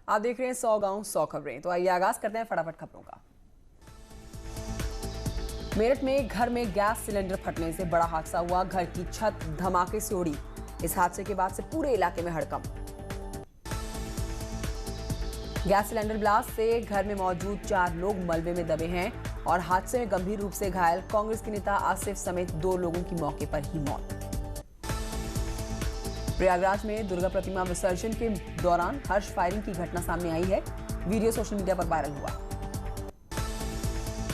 आप देख रहे हैं 100 गांव 100 खबरें। तो आइए आगाज करते हैं फटाफट खबरों का। मेरठ में घर में गैस सिलेंडर फटने से बड़ा हादसा हुआ। घर की छत धमाके से उड़ी। इस हादसे के बाद से पूरे इलाके में हड़कंप। गैस सिलेंडर ब्लास्ट से घर में मौजूद 4 लोग मलबे में दबे हैं और हादसे में गंभीर रूप से घायल कांग्रेस के नेता आसिफ समेत 2 लोगों की मौके पर ही मौत। प्रयागराज में दुर्गा प्रतिमा विसर्जन के दौरान हर्ष फायरिंग की घटना सामने आई है। वीडियो सोशल मीडिया पर वायरल हुआ।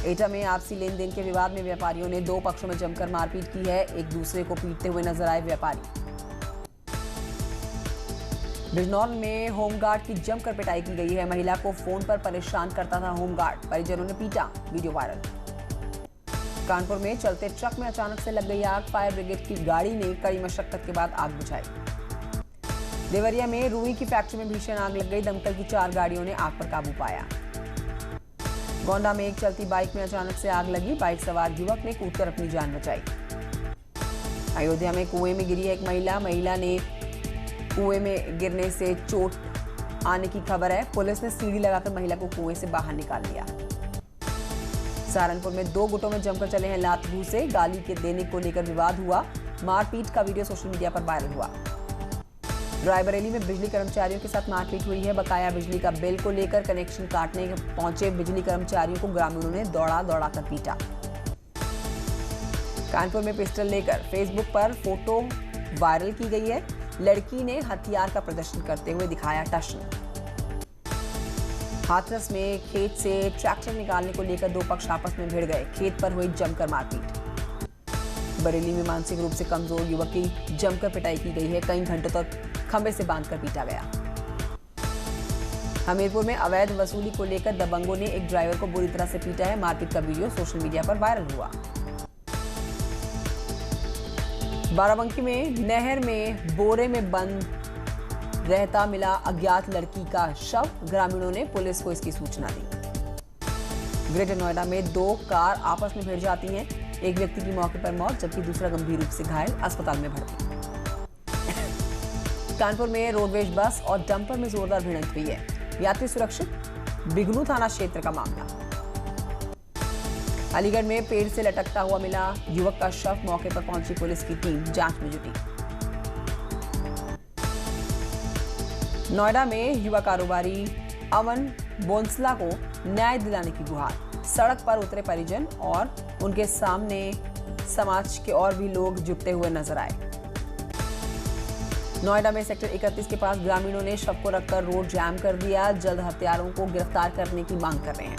एटा में आपसी लेन देन के विवाद में व्यापारियों ने 2 पक्षों में जमकर मारपीट की है। एक दूसरे को पीटते हुए नजर आए व्यापारी। बिजनौर में होमगार्ड की जमकर पिटाई की गई है। महिला को फोन पर परेशान करता था होमगार्ड, परिजनों ने पीटा, वीडियो वायरल। कानपुर में चलते ट्रक में अचानक से लग गई आग। फायर ब्रिगेड की गाड़ी ने कड़ी मशक्कत के बाद आग बुझाई। देवरिया में रुई की फैक्ट्री में भीषण आग लग गई। दमकल की 4 गाड़ियों ने आग पर काबू पाया। गोंडा में एक चलती बाइक में अचानक से आग लगी। बाइक सवार युवक ने कूदकर अपनी जान बचाई। अयोध्या में कुएं में गिरी एक महिला ने कुएं में गिरने से चोट आने की खबर है। पुलिस ने सीढ़ी लगाकर महिला को कुएं से बाहर निकाल लिया। सहारनपुर में 2 गुटों में जमकर चले हैं लात घूंसे। गाली के देने को लेकर विवाद हुआ। मारपीट का वीडियो सोशल मीडिया पर वायरल हुआ। रायबरेली में बिजली कर्मचारियों के साथ मारपीट हुई है। बकाया बिजली का बिल को लेकर कनेक्शन काटने पहुंचे बिजली कर्मचारियों को ग्रामीणों ने दौड़ा कर पीटा। कानपुर में पिस्टल लेकर फेसबुक पर फोटो वायरल की गई है। लड़की ने हथियार का प्रदर्शन करते हुए दिखाया टशन। हाथरस में खेत से ट्रैक्टर निकालने को लेकर 2 पक्ष आपस में भिड़ गए। खेत पर हुई जमकर मारपीट। बरेली में मानसिक रूप से कमजोर युवक की जमकर पिटाई की गई है। कई घंटों तक खंबे से बांधकर पीटा गया। हमीरपुर में अवैध वसूली को लेकर दबंगों ने एक ड्राइवर को बुरी तरह से पीटा है। मारपीट का वीडियो सोशल मीडिया पर वायरल हुआ। बाराबंकी में नहर में बोरे में बंद रहता मिला अज्ञात लड़की का शव। ग्रामीणों ने पुलिस को इसकी सूचना दी। ग्रेटर नोएडा में 2 कार आपस में भिड़ जाती हैं। एक व्यक्ति की मौके पर मौत जबकि दूसरा गंभीर रूप से घायल, अस्पताल में भर्ती। कानपुर में रोडवेज बस और डंपर में जोरदार भिड़ंत हुई है। यात्री सुरक्षित, बिगनू थाना क्षेत्र का मामला। अलीगढ़ में पेड़ से लटकता हुआ मिला युवक का शव। मौके पर पहुंची पुलिस की टीम जांच में जुटी। नोएडा में युवा कारोबारी अमन बोंसला को न्याय दिलाने की गुहार। सड़क पर उतरे परिजन और उनके सामने समाज के और भी लोग जुटते हुए नजर आए। नोएडा में सेक्टर 31 के पास ग्रामीणों ने शव को रखकर रोड जैम कर दिया। जल्द हत्यारों को गिरफ्तार करने की मांग कर रहे हैं।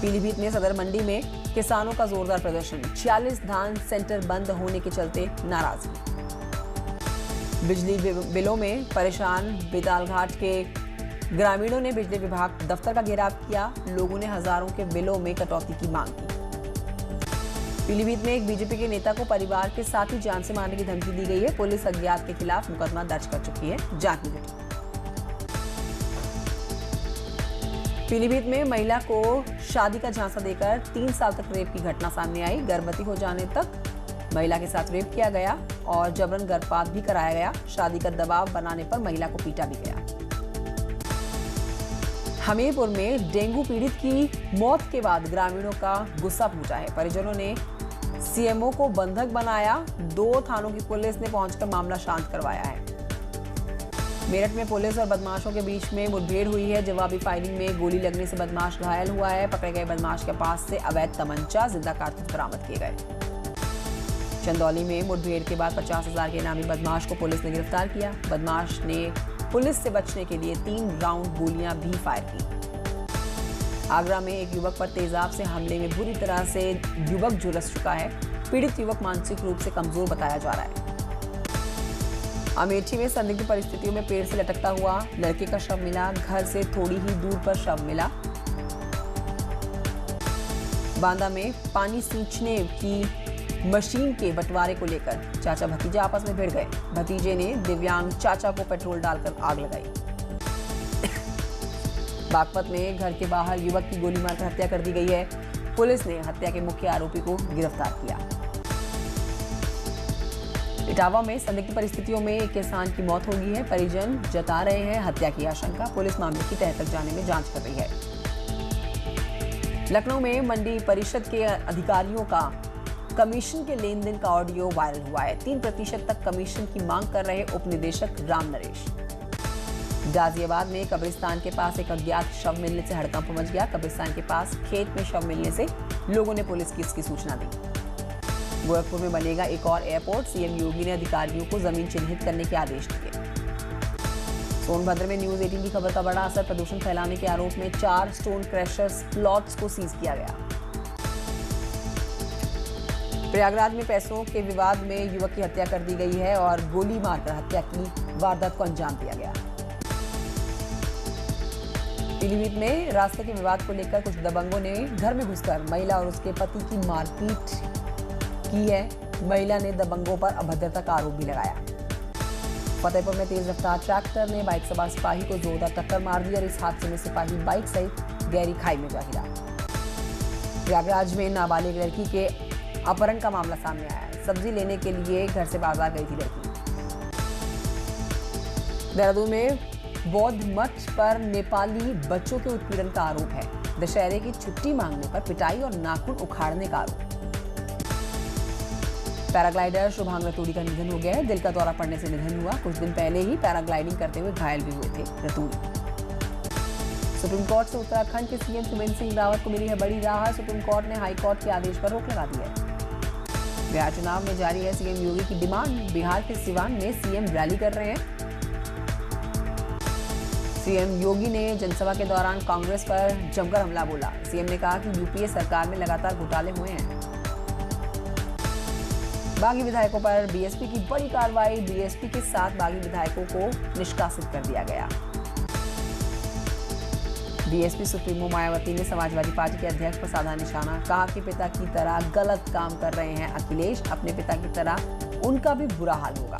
पीलीभीत में सदर मंडी में किसानों का जोरदार प्रदर्शन। 46 धान सेंटर बंद होने के चलते नाराजगी। बिजली बिलों में परेशान बेतालघाट के ग्रामीणों ने बिजली विभाग दफ्तर का घेराव किया। लोगों ने हजारों के बिलों में कटौती की मांग की। पीलीभीत में एक बीजेपी के नेता को परिवार के साथ ही जान से मारने की धमकी दी गई है। पुलिस अज्ञात के खिलाफ मुकदमा दर्ज कर चुकी है, जांच में जुटी। पीलीभीत में महिला को शादी का झांसा देकर 3 साल तक रेप की घटना सामने आई। गर्भवती हो जाने तक महिला के साथ रेप किया गया और जबरन गर्भपात भी कराया गया। शादी का दबाव बनाने पर महिला को पीटा भी गया। हमीरपुर में डेंगू पीड़ित की मौत के बाद ग्रामीणों का गुस्सा फूटा है। परिजनों ने सीएमओ को बंधक बनाया। 2 थानों की पुलिस ने पहुंचकर मामला शांत करवाया है। मेरठ में पुलिस और बदमाशों के बीच में मुठभेड़ हुई है। जवाबी फायरिंग में गोली लगने से बदमाश घायल हुआ है। पकड़े गए बदमाश के पास से अवैध तमंचा, जिंदा कारतूस बरामद किए गए। चंदौली में मुठभेड़ के बाद 50,000 के इनामी बदमाश को पुलिस ने गिरफ्तार किया। बदमाश ने पुलिस से बचने के लिए 3 राउंड गोलियां भी फायर की। आगरा में एक युवक पर तेजाब से हमले में बुरी तरह से युवक झुलस चुका है। पीड़ित युवक मानसिक रूप से कमजोर बताया जा रहा है। अमेठी में संदिग्ध परिस्थितियों में पेड़ से लटकता हुआ लड़के का शव मिला। घर से थोड़ी ही दूर पर शव मिला। बांदा में पानी सींचने की मशीन के बंटवारे को लेकर चाचा भतीजा आपस में भिड़ गए। भतीजे ने दिव्यांग चाचा को पेट्रोल डालकर आग लगाई। बागपत में घर के बाहर युवक की गोली मारकर हत्या कर दी गई है। पुलिस ने हत्या के मुख्य आरोपी को गिरफ्तार किया। इटावा में संदिग्ध परिस्थितियों में एक किसान की मौत हो गई है। परिजन जता रहे हैं हत्या की आशंका। पुलिस मामले की तह तक जाने में जांच कर रही है। लखनऊ में मंडी परिषद के अधिकारियों का कमीशन के लेन देन का ऑडियो वायरल हुआ है। 3% तक कमीशन की मांग कर रहे उप निदेशक राम नरेश। गाजियाबाद में कब्रिस्तान के पास एक अज्ञात शव मिलने से हड़कंप मच गया। कब्रिस्तान के पास खेत में शव मिलने से लोगों ने पुलिस की इसकी सूचना दी। गोरखपुर में बनेगा एक और एयरपोर्ट। सीएम योगी ने अधिकारियों को जमीन चिन्हित करने के आदेश दिए। सोनभद्र में न्यूज 18 की खबर का बड़ा असर। प्रदूषण फैलाने के आरोप में 4 स्टोन क्रशर्स प्लॉट्स को सीज किया गया। प्रयागराज में पैसों के विवाद में युवक की हत्या कर दी गई है और गोली मारकर हत्या की वारदात को अंजाम दिया गया। पीलीभीत में रास्ते के विवाद को लेकर कुछ दबंगों ने घर में घुसकर महिला और उसके पति की मारपीट की है। महिला ने दबंगों पर अभद्रता का आरोप भी लगाया। फतेहपुर में तेज रफ्तार ट्रैक्टर ने बाइक सवार सिपाही को जोरदार टक्कर मार दी और इस हादसे में सिपाही बाइक सहित गहरी खाई में जा गिरा। प्रयागराज में नाबालिग लड़की के अपहरण का मामला सामने आया है। सब्जी लेने के लिए घर से बाजार गई थी लड़की। देहरादून में बौद्ध मठ पर नेपाली बच्चों के उत्पीड़न का आरोप है। दशहरे की छुट्टी मांगने पर पिटाई और नाखून उखाड़ने का आरोप। पैराग्लाइडर शुभांग रतूड़ी का निधन हो गया है। दिल का दौरा पड़ने से निधन हुआ। कुछ दिन पहले ही पैराग्लाइडिंग करते हुए घायल भी हुए थे रतूड़ी। सुप्रीम कोर्ट से उत्तराखंड के सीएम त्रिवेंद्र सिंह रावत को मिली है बड़ी राहत। सुप्रीम कोर्ट ने हाई कोर्ट के आदेश पर रोक लगा दी है। बिहार चुनाव में जारी है सीएम योगी की डिमांड। बिहार के सिवान में सीएम रैली कर रहे हैं। सीएम योगी ने जनसभा के दौरान कांग्रेस पर जमकर हमला बोला। सीएम ने कहा कि यूपीए सरकार में लगातार घोटाले हुए हैं। बागी विधायकों पर बीएसपी की बड़ी कार्रवाई। बीएसपी के 7 बागी विधायकों को निष्कासित कर दिया गया। बीएसपी सुप्रीमो मायावती ने समाजवादी पार्टी के अध्यक्ष पर साधा निशाना। कहा कि पिता की तरह गलत काम कर रहे हैं अखिलेश। अपने पिता की तरह उनका भी बुरा हाल होगा।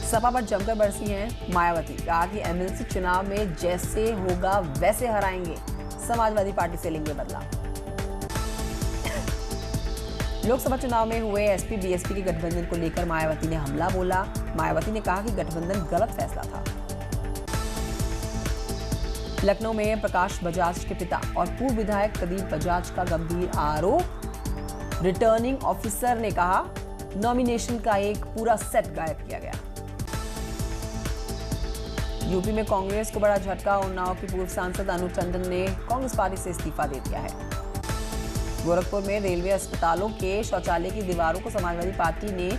सपा पर जमकर बरसी हैं मायावती। कहा कि एमएलसी चुनाव में जैसे होगा वैसे हराएंगे। समाजवादी पार्टी से लेंगे बदला। लोकसभा चुनाव में हुए एसपी बीएसपी के गठबंधन को लेकर मायावती ने हमला बोला। मायावती ने कहा कि गठबंधन गलत फैसला था। लखनऊ में प्रकाश बजाज के पिता और पूर्व विधायक प्रदीप बजाज का गंभीर आरोप। रिटर्निंग ऑफिसर ने कहा नॉमिनेशन का एक पूरा सेट गायब किया गया। यूपी में कांग्रेस को बड़ा झटका। उन्नाव की पूर्व सांसद अनूप टंडन ने कांग्रेस पार्टी से इस्तीफा दे दिया है। गोरखपुर में रेलवे अस्पतालों के शौचालय की दीवारों को समाजवादी पार्टी ने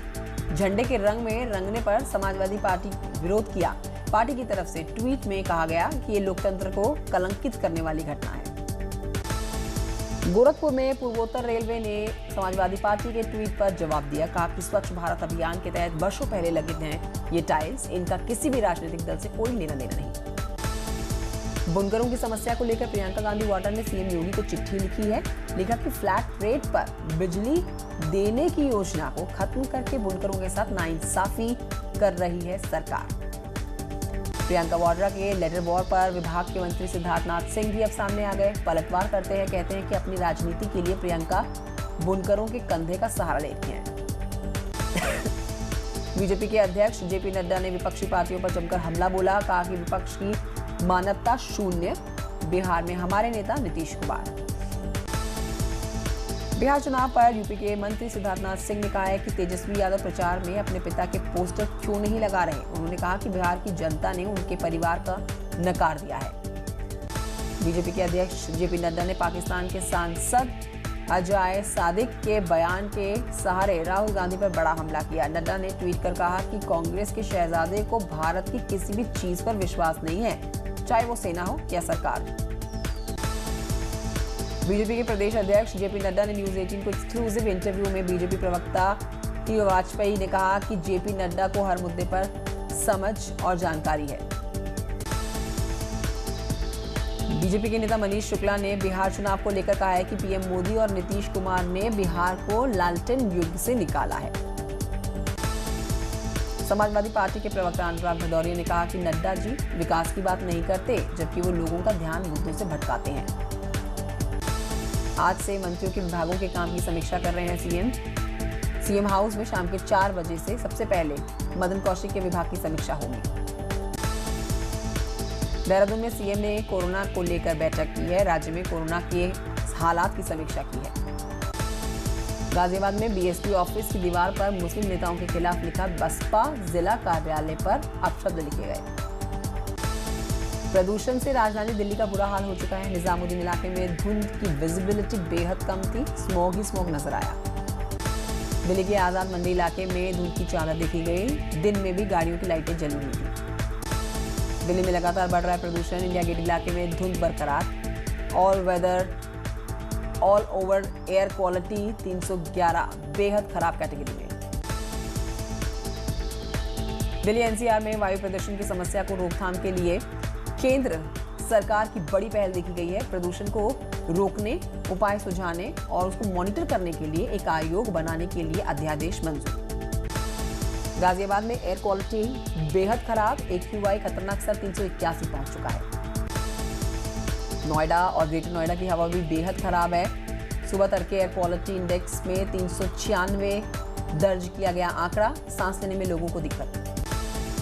झंडे के रंग में रंगने पर समाजवादी पार्टी विरोध किया। पार्टी की तरफ से ट्वीट में कहा गया कि ये लोकतंत्र को कलंकित करने वाली घटना है। गोरखपुर में पूर्वोत्तर रेलवे ने समाजवादी पार्टी के ट्वीट पर जवाब दिया। कहा कि स्वच्छ भारत अभियान के तहत वर्षों पहले लगे हैं ये टाइल्स। इनका किसी भी राजनीतिक दल से कोई लेना देना नहीं। बुनकरों की समस्या को लेकर प्रियंका गांधी वाड्रा ने सीएम योगी को चिट्ठी लिखी है। लिखा कि फ्लैट रेट पर बिजली देने की योजना को खत्म करके बुनकरों के साथ नाइंसाफी कर रही है सरकार। प्रियंका वाड्रा के लेटर वॉर पर विभाग के मंत्री सिद्धार्थनाथ सिंह भी अब सामने आ गए। पलटवार करते हैं। कहते हैं कि अपनी राजनीति के लिए प्रियंका बुनकरों के कंधे का सहारा लेती हैं। बीजेपी के अध्यक्ष जेपी नड्डा ने विपक्षी पार्टियों पर जमकर हमला बोला। कहा कि विपक्ष की मानवता शून्य। बिहार में हमारे नेता नीतीश कुमार। बिहार चुनाव पर यूपी के मंत्री सिद्धार्थनाथ सिंह ने कहा है कि तेजस्वी यादव प्रचार में अपने पिता के पोस्टर क्यों नहीं लगा रहे। उन्होंने कहा कि बिहार की जनता ने उनके परिवार का नकार दिया है। बीजेपी के अध्यक्ष जेपी नड्डा ने पाकिस्तान के सांसद अजाय सादिक के बयान के सहारे राहुल गांधी पर बड़ा हमला किया। नड्डा ने ट्वीट कर कहा कि कांग्रेस के शहजादे को भारत की किसी भी चीज पर विश्वास नहीं है, चाहे वो सेना हो या सरकार। बीजेपी के प्रदेश अध्यक्ष जेपी नड्डा ने न्यूज 18 को एक्सक्लूसिव इंटरव्यू में बीजेपी प्रवक्ता टी वाजपेयी ने कहा कि जेपी नड्डा को हर मुद्दे पर समझ और जानकारी है। बीजेपी के नेता मनीष शुक्ला ने बिहार चुनाव को लेकर कहा है कि पीएम मोदी और नीतीश कुमार ने बिहार को लालटेन युग से निकाला है। समाजवादी पार्टी के प्रवक्ता अनुराग भदौरिया ने कहा कि नड्डा जी विकास की बात नहीं करते, जबकि वो लोगों का ध्यान मुद्दों से भटकाते हैं। आज से मंत्रियों के विभागों के काम की समीक्षा कर रहे हैं सीएम। सीएम हाउस में शाम के 4 बजे से सबसे पहले मदन कौशिक के विभाग की समीक्षा होगी। देहरादून में सीएम ने कोरोना को लेकर बैठक की है। राज्य में कोरोना के हालात की समीक्षा की है। गाजियाबाद में बीएसपी ऑफिस की दीवार पर मुस्लिम नेताओं के खिलाफ लिखा बसपा जिला कार्यालय पर अपशब्द लिखे गए। प्रदूषण से राजधानी दिल्ली का बुरा हाल हो चुका है। निजामुद्दीन इलाके में धुंध की विजिबिलिटी बेहद कम थी, स्मॉग ही स्मॉग नजर आया। दिल्ली के आजाद मंडी इलाके में धुंध की चादर देखी गई। दिन में भी गाड़ियों की लाइटें जली हुई थी। दिल्ली में लगातार बढ़ रहा है प्रदूषण। इंडिया गेट इलाके में धुंध बरकरार। ऑल ओवर एयर क्वालिटी 311 बेहद खराब कैटेगरी में। दिल्ली एनसीआर में वायु प्रदूषण की समस्या को रोकथाम के लिए केंद्र सरकार की बड़ी पहल देखी गई है। प्रदूषण को रोकने, उपाय सुझाने और उसको मॉनिटर करने के लिए एक आयोग बनाने के लिए अध्यादेश मंजूर। गाजियाबाद में एयर क्वालिटी बेहद खराब। AQI खतरनाक स्तर 381 पहुंच चुका है। नोएडा और ग्रेटर नोएडा की हवा भी बेहद खराब है। सुबह तड़के एयर क्वालिटी इंडेक्स में 396 दर्ज किया गया आंकड़ा। सांस लेने में लोगों को दिक्कत।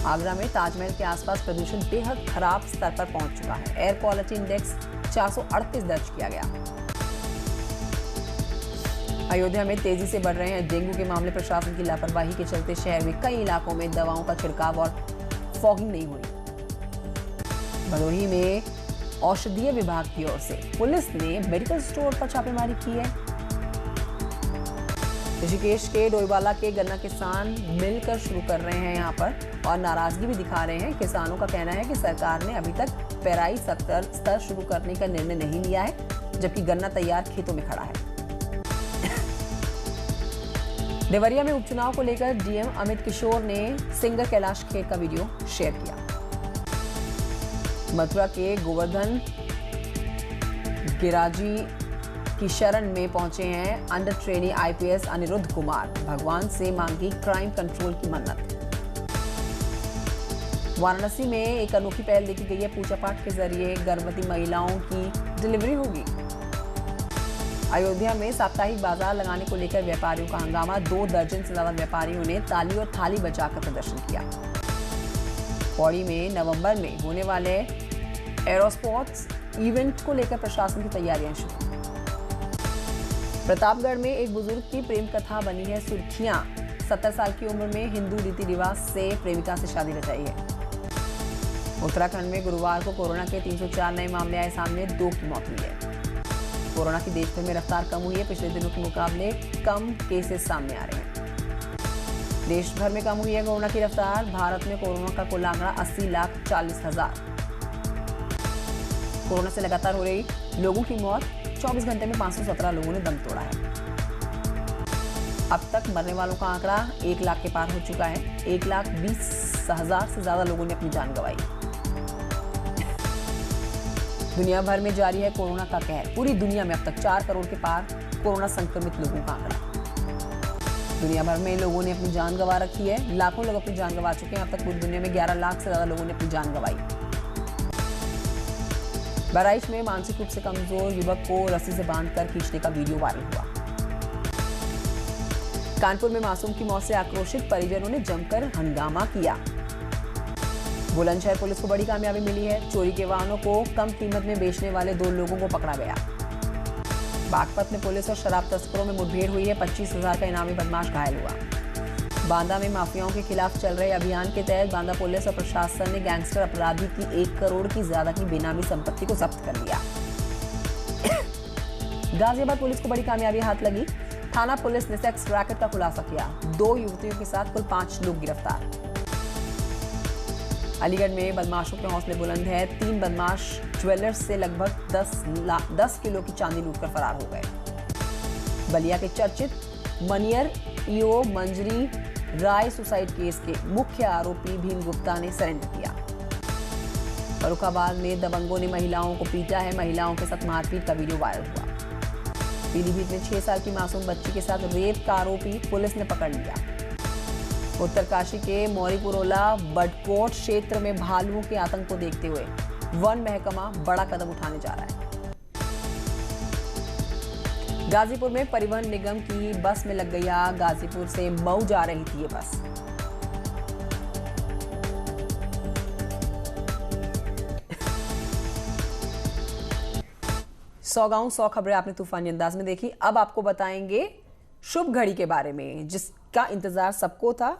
आगरा में ताजमहल के आसपास प्रदूषण बेहद खराब स्तर पर पहुंच चुका है। एयर क्वालिटी इंडेक्स 438 दर्ज किया गया। अयोध्या में तेजी से बढ़ रहे हैं डेंगू के मामले। प्रशासन की लापरवाही के चलते शहर में कई इलाकों में दवाओं का छिड़काव और फॉगिंग नहीं हुई। भदोही में औषधीय विभाग की ओर से पुलिस ने मेडिकल स्टोर पर छापेमारी की है। ऋषिकेश के डोईवाला के गन्ना किसान मिलकर शुरू कर रहे हैं यहाँ पर और नाराजगी भी दिखा रहे हैं। किसानों का कहना है कि सरकार ने अभी तक पेराई स्तर शुरू करने का निर्णय नहीं लिया है, जबकि गन्ना तैयार खेतों में खड़ा है। देवरिया में उपचुनाव को लेकर डीएम अमित किशोर ने सिंगर कैलाश खेर का वीडियो शेयर किया। मथुरा के गोवर्धन गिराजी की शरण में पहुंचे हैं under trainee IPS Anirudh Kumar. भगवान से मांगी क्राइम कंट्रोल की मन्नत। वाराणसी में एक अनोखी पहल देखी गई है। पूजा पाठ के जरिए गर्भवती महिलाओं की डिलीवरी होगी। अयोध्या में साप्ताहिक बाजार लगाने को लेकर व्यापारियों का हंगामा। 2 दर्जन से ज्यादा व्यापारियों ने ताली और थाली बजाकर प्रदर्शन किया। पौड़ी में नवंबर में होने वाले एरोस्पोर्ट्स इवेंट को लेकर प्रशासन की तैयारियां शुरू। प्रतापगढ़ में एक बुजुर्ग की प्रेम कथा बनी है सुर्खियां। 70 साल की उम्र में हिंदू रीति रिवाज से प्रेमिका से शादी रचाई है। उत्तराखंड में गुरुवार को कोरोना के 304 नए मामले आए सामने। 2 की मौत हुई है। कोरोना की देश भर में रफ्तार कम हुई है। पिछले दिनों के मुकाबले कम केसेस सामने आ रहे हैं। देश भर में कम हुई है कोरोना की रफ्तार। भारत में कोरोना का कुल आंकड़ा 80,40,000। कोरोना से लगातार हो रही लोगों की मौत। 24 घंटे में 517 लोगों ने दम तोड़ा है। अब तक मरने वालों का आंकड़ा 1 लाख के पार हो चुका है। 1,20,000 से ज्यादा लोगों ने अपनी जान गंवाई। दुनिया भर में जारी है कोरोना का कहर। पूरी दुनिया में अब तक 4 करोड़ के पार कोरोना संक्रमित लोगों का आंकड़ा। दुनिया भर में लोगों ने अपनी जान गंवा रखी है। लाखों लोग अपनी जान गंवा चुके हैं। अब तक पूरी दुनिया में 11 लाख से ज्यादा लोगों ने अपनी जान गंवाई। बहराइच में मानसिक रूप से कमजोर युवक को रस्सी से बांधकर खींचने का वीडियो वायरल हुआ। कानपुर में मासूम की मौत से आक्रोशित परिजनों ने जमकर हंगामा किया। बुलंदशहर पुलिस को बड़ी कामयाबी मिली है। चोरी के वाहनों को कम कीमत में बेचने वाले 2 लोगों को पकड़ा गया। बागपत में पुलिस और शराब तस्करों में मुठभेड़ हुई है। 25,000 का इनामी बदमाश घायल हुआ। बांदा में माफियाओं के खिलाफ चल रहे अभियान के तहत बांदा पुलिस और प्रशासन ने गैंगस्टर अपराधी की 1 करोड़ की ज्यादा की बेनामी संपत्ति को जब्त कर लिया। गाजियाबाद पुलिस को बड़ी कामयाबी हाथ लगी। थाना पुलिस ने सेक्स रैकेट का खुलासा किया। 2 युवतियों के साथ कुल 5 लोग गिरफ्तार। अलीगढ़ में बदमाशों के हौसले बुलंद है। 3 बदमाश ज्वेलर्स से लगभग 10 किलो की चांदी लूटकर फरार हो गए। बलिया के चर्चित मनियर ईओ मंजरी राय सुसाइड केस के मुख्य आरोपी भीम गुप्ता ने सरेंडर किया। फर्रुखाबाद में दबंगों ने महिलाओं को पीटा है। महिलाओं के साथ मारपीट का वीडियो वायरल हुआ। पीलीभीत में 6 साल की मासूम बच्ची के साथ रेप का आरोपी पुलिस ने पकड़ लिया। उत्तरकाशी के मौरीपुरोला बडकोट क्षेत्र में भालुओं के आतंक को देखते हुए वन महकमा बड़ा कदम उठाने जा रहा है। गाजीपुर में परिवहन निगम की बस में लग गई आग। गाजीपुर से मऊ जा रही थी ये बस। सौ गांव 100 खबरें आपने तूफानी अंदाज में देखी। अब आपको बताएंगे शुभ घड़ी के बारे में, जिसका इंतजार सबको था।